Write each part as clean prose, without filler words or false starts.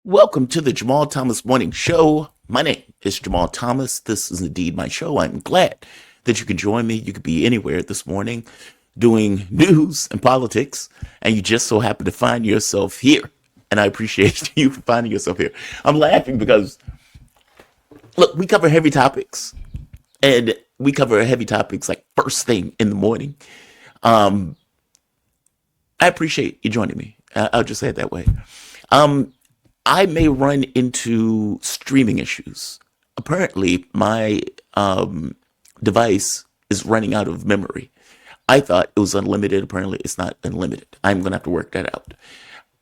Welcome to the Jamal Thomas Morning Show. My name is Jamal Thomas. This is indeed my show. I'm glad that you can join me. You could be anywhere this morning doing news and politics, and you just so happen to find yourself here. And I appreciate you for finding yourself here. I'm laughing because, look, we cover heavy topics, and we cover heavy topics like first thing in the morning. Um, I appreciate you joining me. I'll just say it that way. Um, I may run into streaming issues. Apparently, my device is running out of memory. I thought it was unlimited. Apparently, it's not unlimited. I'm going to have to work that out.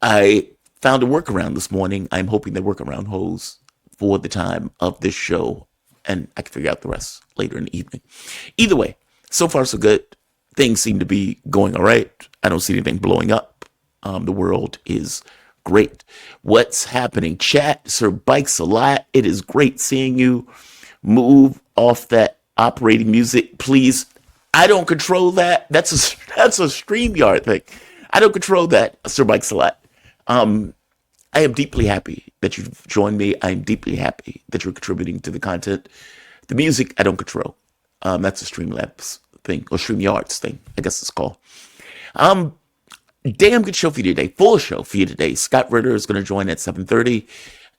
I found a workaround this morning. I'm hoping the workaround holds for the time of this show, and I can figure out the rest later in the evening. Either way, so far so good. Things seem to be going all right. I don't see anything blowing up. The world is great. What's happening? Chat, Sir Bikes a lot. It is great seeing you. Move off that operating music, please. I don't control that. That's a StreamYard thing. I don't control that, Sir Bikes a lot. I am deeply happy that you've joined me. I'm deeply happy that you're contributing to the content. The music, I don't control. That's a Streamlabs thing, or StreamYards thing, I guess it's called. Um, Damn good show for you today. Full show for you today. Scott Ritter is going to join at 7:30.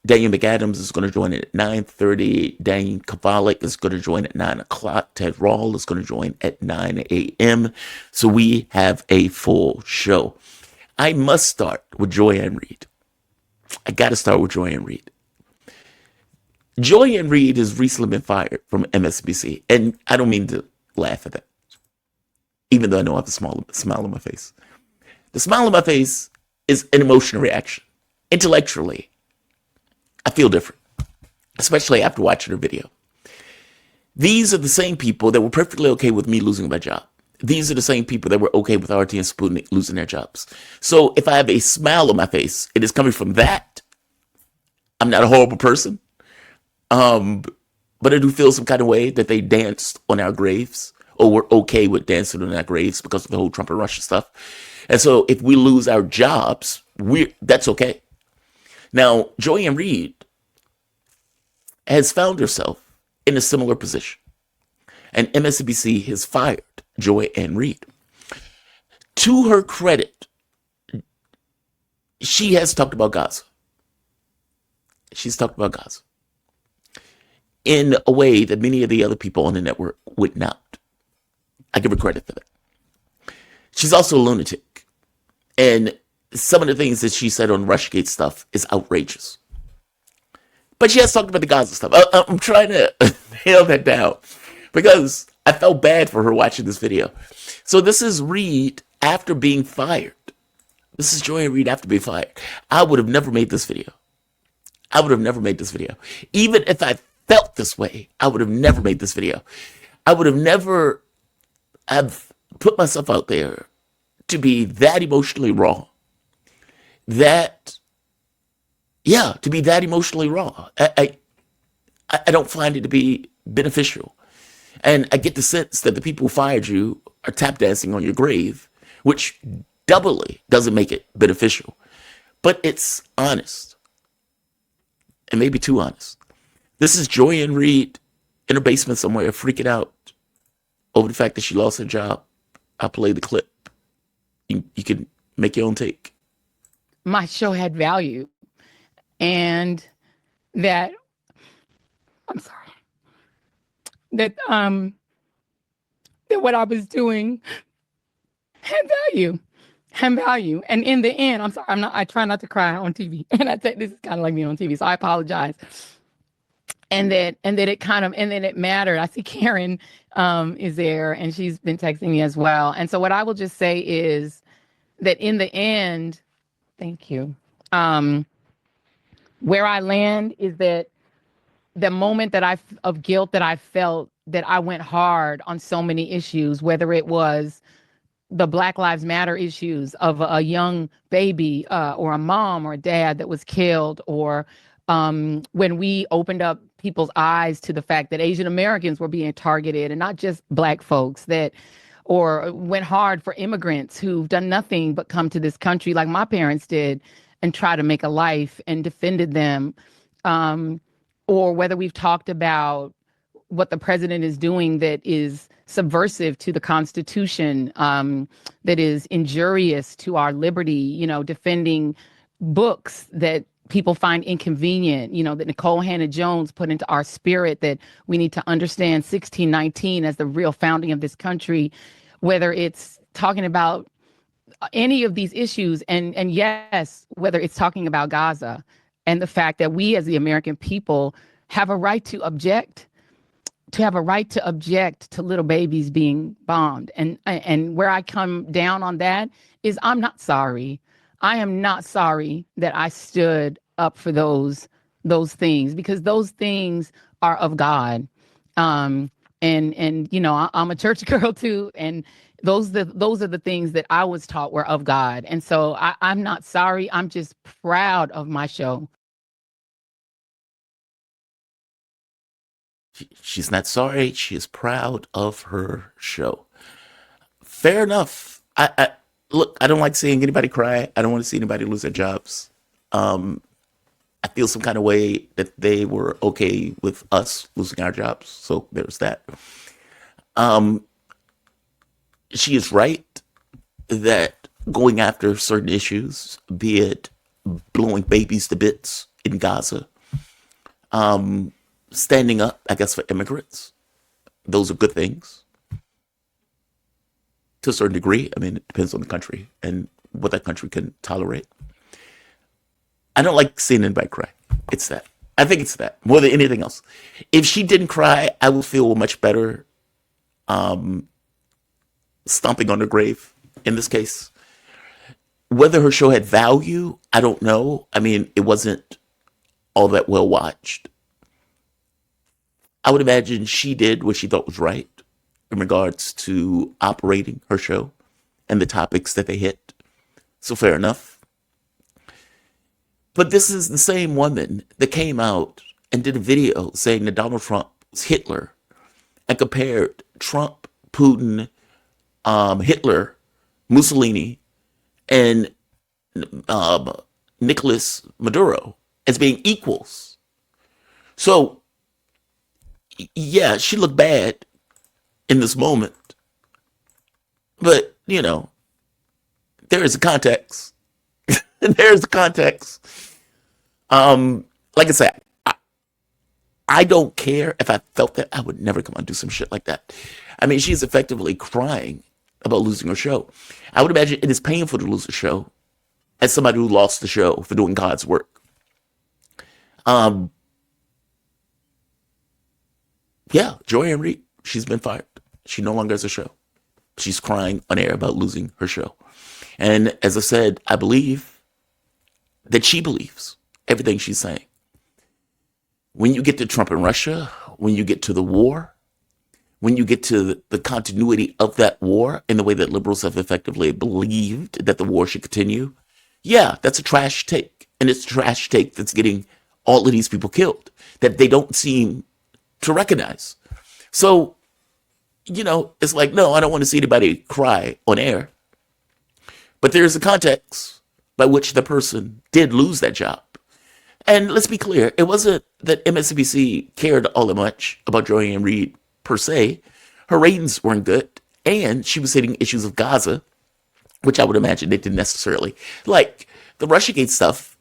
Daniel McAdams is going to join at 9:30. Dane Kovalik is going to join at 9 o'clock. Ted Rawl is going to join at 9 a.m. So we have a full show. I must start with Joy-Ann Reid. I got to start with Joy-Ann Reid. Joy-Ann Reid has recently been fired from MSNBC, and I don't mean to laugh at that, even though I know I have a smile on my face. The smile on my face is an emotional reaction. Intellectually, I feel different, especially after watching her video. These are the same people that were perfectly okay with me losing my job. These are the same people that were okay with RT and Sputnik losing their jobs. So if I have a smile on my face, it is coming from that. I'm not a horrible person, but I do feel some kind of way that they danced on our graves, or were okay with dancing on our graves because of the whole Trump and Russia stuff. And so if we lose our jobs, that's okay. Now, Joy-Ann Reid has found herself in a similar position, and MSNBC has fired Joy-Ann Reid. To her credit, she has talked about Gaza. She's talked about Gaza in a way that many of the other people on the network would not. I give her credit for that. She's also a lunatic. And some of the things that she said on Rushgate stuff is outrageous. But she has talked about the Gaza stuff. I'm trying to nail that down because I felt bad for her watching this video. So this is Reid after being fired. This is Joy-Ann Reid after being fired. I would have never made this video. I would have never made this video. Even if I felt this way, I would have never made this video. I would have never have put myself out there to be that emotionally raw. To be that emotionally raw. I don't find it to be beneficial. And I get the sense that the people who fired you are tap dancing on your grave, which doubly doesn't make it beneficial. But it's honest. And maybe too honest. This is Joy-Ann Reid in her basement somewhere freaking out over the fact that she lost her job. I'll play the clip. You can make your own take. My show had value, and that I'm sorry that what I was doing had value. And in the end, I'm sorry, I try not to cry on TV. And I think this is kind of like me on TV, so I apologize. And that it mattered. I see Karen is there, and she's been texting me as well. And so what I will just say is that in the end, thank you. Where I land is that the moment of guilt that I felt, that I went hard on so many issues, whether it was the Black Lives Matter issues of a young baby or a mom or a dad that was killed, or when we opened up people's eyes to the fact that Asian Americans were being targeted and not just Black folks, or went hard for immigrants who've done nothing but come to this country like my parents did and try to make a life and defended them, um, or whether we've talked about what the president is doing that is subversive to the Constitution, that is injurious to our liberty, defending books that people find inconvenient, that Nicole Hannah Jones put into our spirit, that we need to understand 1619 as the real founding of this country, whether it's talking about any of these issues, and yes, whether it's talking about Gaza and the fact that we as the American people have a right to object, to little babies being bombed. And where I come down on that is I'm not sorry. I am not sorry that I stood up for those things, because those things are of God. I'm a church girl too, and those are the things that I was taught were of God. And so I'm not sorry. I'm just proud of my show. She's not sorry. She is proud of her show. Fair enough. I look. I don't like seeing anybody cry. I don't want to see anybody lose their jobs. Um, I feel some kind of way that they were okay with us losing our jobs. So there's that. Um, she is right that going after certain issues, be it blowing babies to bits in Gaza, um, standing up, I guess, for immigrants, those are good things to a certain degree. I mean, it depends on the country and what that country can tolerate. I don't like seeing anybody cry. It's that. I think it's that more than anything else. If she didn't cry, I would feel much better um, stomping on her grave in this case. Whether her show had value, I don't know. I mean, it wasn't all that well watched. I would imagine she did what she thought was right in regards to operating her show and the topics that they hit. So fair enough. But this is the same woman that came out and did a video saying that Donald Trump was Hitler and compared Trump, Putin, Hitler, Mussolini, and um, Nicolas Maduro as being equals. So, yeah, she looked bad in this moment, but there is a context. There's a context. Like I said, I don't care. If I felt that, I would never come on and do some shit like that. I mean, she's effectively crying about losing her show. I would imagine it is painful to lose a show as somebody who lost the show for doing God's work. Um, yeah, Joy Ann Reid, she's been fired. She no longer has a show. She's crying on air about losing her show. And as I said, I believe that she believes everything she's saying. When you get to Trump and Russia, when you get to the war, when you get to the continuity of that war in the way that liberals have effectively believed that the war should continue, yeah, that's a trash take. And it's a trash take that's getting all of these people killed that they don't seem to recognize. So, it's like, no, I don't want to see anybody cry on air. But there's a context by which the person did lose that job. And let's be clear, it wasn't that MSNBC cared all that much about Joy Ann Reid per se. Her ratings weren't good, and she was hitting issues of Gaza, which I would imagine they didn't necessarily like. The Russiagate stuff,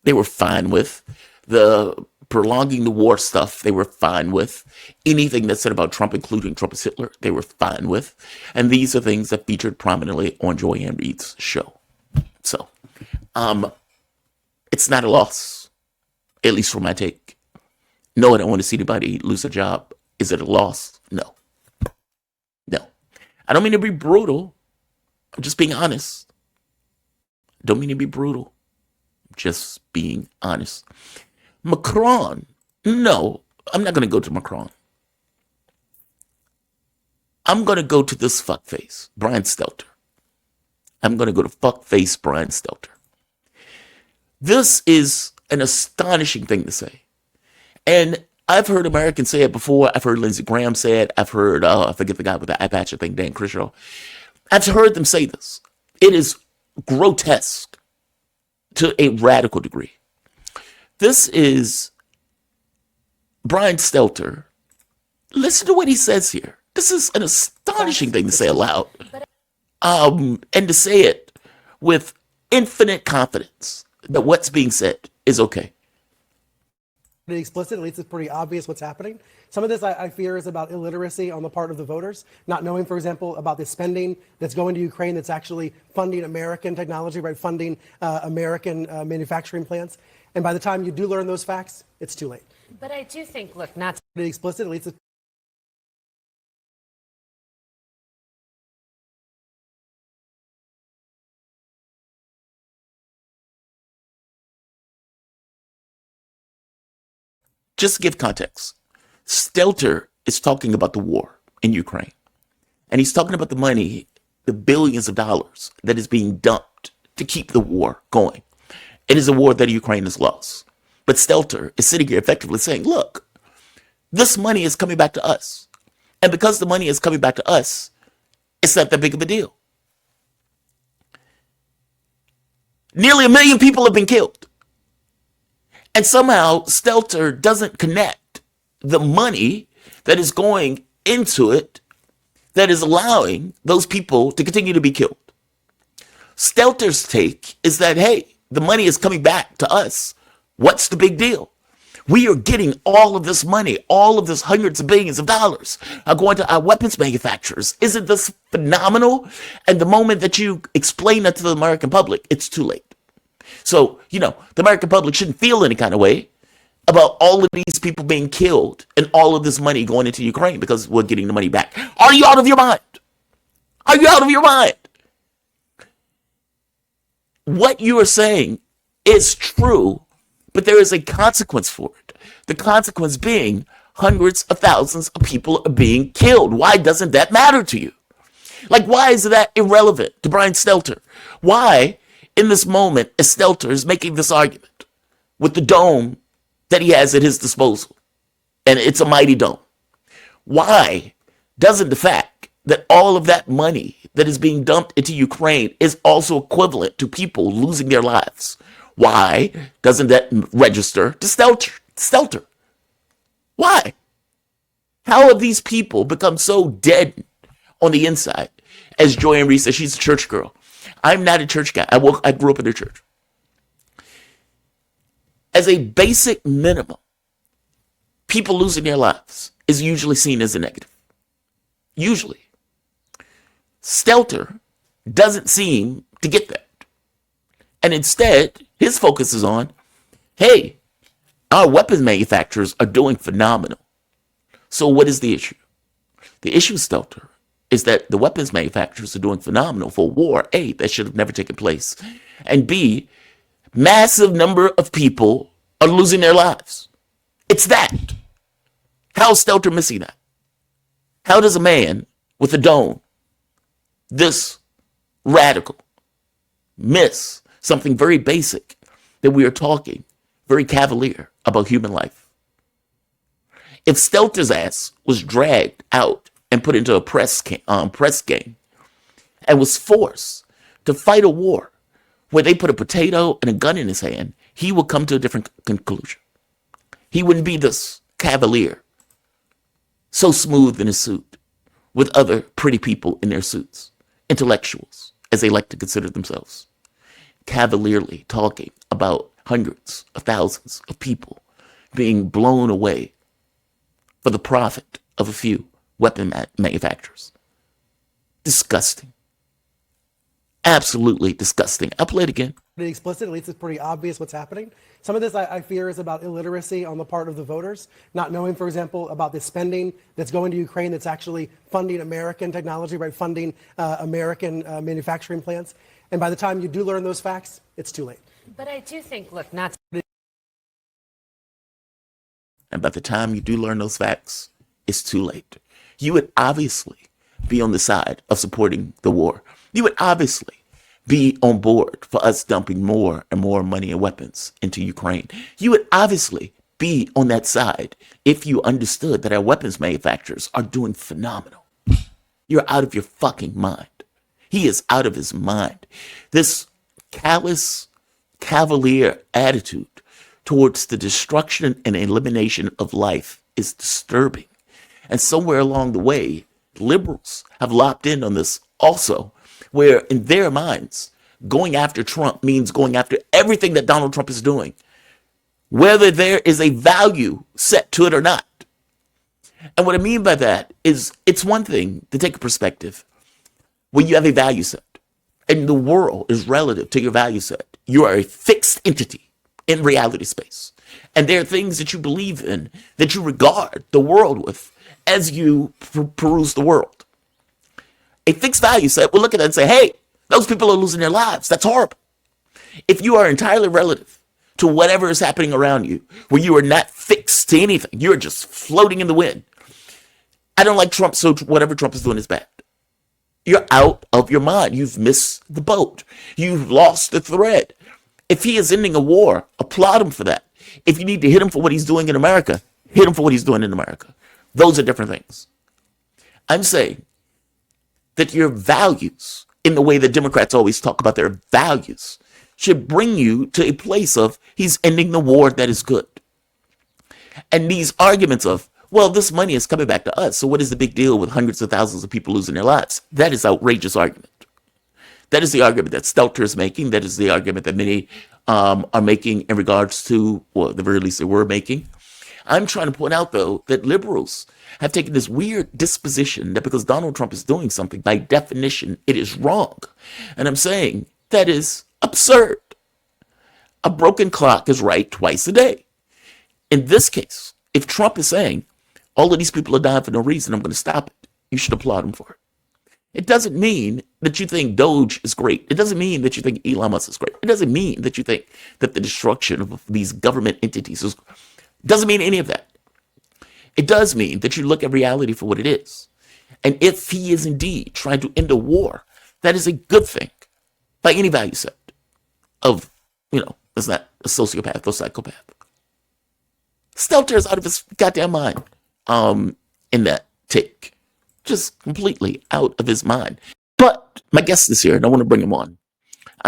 they were fine with. The prolonging the war stuff, they were fine with. Anything that said about Trump, including Trump as Hitler, they were fine with. And these are things that featured prominently on Joy Ann Reid's show. So, it's not a loss, at least for my take. No, I don't want to see anybody lose a job. Is it a loss? No. No. I don't mean to be brutal. I'm just being honest. Don't mean to be brutal. Just being honest. Macron. No, I'm not going to go to Macron. I'm going to go to this fuckface, Brian Stelter. I'm going to go to fuckface Brian Stelter. This is an astonishing thing to say. And I've heard Americans say it before. I've heard Lindsey Graham say it. I've heard, I forget the guy with the eye patch, I think Dan Crenshaw. I've heard them say this. It is grotesque to a radical degree. This is Brian Stelter. Listen to what he says here. This is an astonishing thing to say aloud, and to say it with infinite confidence that what's being said is okay. Explicit, at least it's pretty obvious what's happening. Some of this I fear is about illiteracy on the part of the voters, not knowing, for example, about the spending that's going to Ukraine that's actually funding American technology, right? Funding American manufacturing plants. And by the time you do learn those facts, it's too late. But I do think, look, not to explicit, at least it's just to give context, Stelter is talking about the war in Ukraine. And he's talking about the money, the billions of dollars that is being dumped to keep the war going. It is a war that Ukraine has lost. But Stelter is sitting here effectively saying, look, this money is coming back to us. And because the money is coming back to us, it's not that big of a deal. Nearly 1 million people have been killed. And somehow Stelter doesn't connect the money that is going into it that is allowing those people to continue to be killed. Stelter's take is that, hey, the money is coming back to us. What's the big deal? We are getting all of this money, all of this hundreds of billions of dollars are going to our weapons manufacturers. Isn't this phenomenal? And the moment that you explain that to the American public, it's too late. So, the American public shouldn't feel any kind of way about all of these people being killed and all of this money going into Ukraine because we're getting the money back. Are you out of your mind? Are you out of your mind? What you are saying is true, but there is a consequence for it. The consequence being hundreds of thousands of people are being killed. Why doesn't that matter to you? Like, why is that irrelevant to Brian Stelter? Why, in this moment, as Stelter is making this argument with the dome that he has at his disposal, and it's a mighty dome, why doesn't the fact that all of that money that is being dumped into Ukraine is also equivalent to people losing their lives, why doesn't that register to Stelter? Why? How have these people become so dead on the inside? As Joy Ann Reid says, she's a church girl. I'm not a church guy. I grew up in a church. As a basic minimum, people losing their lives is usually seen as a negative. Usually. Stelter doesn't seem to get that. And instead, his focus is on, hey, our weapons manufacturers are doing phenomenal. So what is the issue? The issue, Stelter, is that the weapons manufacturers are doing phenomenal for war, A, that should have never taken place, and B, massive number of people are losing their lives. It's that. How is Stelter missing that? How does a man with a dome, this radical, miss something very basic that we are talking, very cavalier about human life? If Stelter's ass was dragged out and put into a press gang and was forced to fight a war where they put a potato and a gun in his hand, he would come to a different conclusion. He wouldn't be this cavalier, so smooth in his suit, with other pretty people in their suits, intellectuals, as they like to consider themselves, cavalierly talking about hundreds of thousands of people being blown away for the profit of a few weapon manufacturers. Disgusting. Absolutely disgusting. I'll play it again. Explicit, at least it's pretty obvious what's happening. Some of this I fear is about illiteracy on the part of the voters, not knowing, for example, about the spending that's going to Ukraine that's actually funding American technology, right? Funding American manufacturing plants. And by the time you do learn those facts, it's too late. But I do think, look, not to And by the time you do learn those facts, it's too late. You would obviously be on the side of supporting the war. You would obviously be on board for us dumping more and more money and weapons into Ukraine. You would obviously be on that side if you understood that our weapons manufacturers are doing phenomenal. You're out of your fucking mind. He is out of his mind. This callous, cavalier attitude towards the destruction and elimination of life is disturbing. And somewhere along the way, liberals have lopped in on this also, where in their minds, going after Trump means going after everything that Donald Trump is doing, whether there is a value set to it or not. And what I mean by that is it's one thing to take a perspective when you have a value set and the world is relative to your value set. You are a fixed entity in reality space. And there are things that you believe in that you regard the world with as you peruse the world. A fixed value set will look at that and say, hey, those people are losing their lives. That's horrible. If you are entirely relative to whatever is happening around you, where you are not fixed to anything, you're just floating in the wind. I don't like Trump, so whatever Trump is doing is bad. You're out of your mind. You've missed the boat. You've lost the thread. If he is ending a war, applaud him for that. If you need to hit him for what he's doing in America, hit him for what he's doing in America. Those are different things. I'm saying that your values, in the way that Democrats always talk about their values, should bring you to a place of he's ending the war that is good. And these arguments of, well, this money is coming back to us, so what is the big deal with hundreds of thousands of people losing their lives? That is outrageous argument. That is the argument that Stelter is making. That is the argument that many are making in regards to, well, at the very least they were making. I'm trying to point out, though, that liberals have taken this weird disposition that because Donald Trump is doing something, by definition, it is wrong. And I'm saying that is absurd. A broken clock is right twice a day. In this case, if Trump is saying, all of these people are dying for no reason, I'm going to stop it, you should applaud him for it. It doesn't mean that you think Doge is great. It doesn't mean that you think Elon Musk is great. It doesn't mean that you think that the destruction of these government entities is. It doesn't mean any of that. It does mean that you look at reality for what it is. And if he is indeed trying to end a war, that is a good thing by any value set of, is not a sociopath or psychopath. Stelter is out of his goddamn mind in that take. Just completely out of his mind. But my guest is here, and I want to bring him on.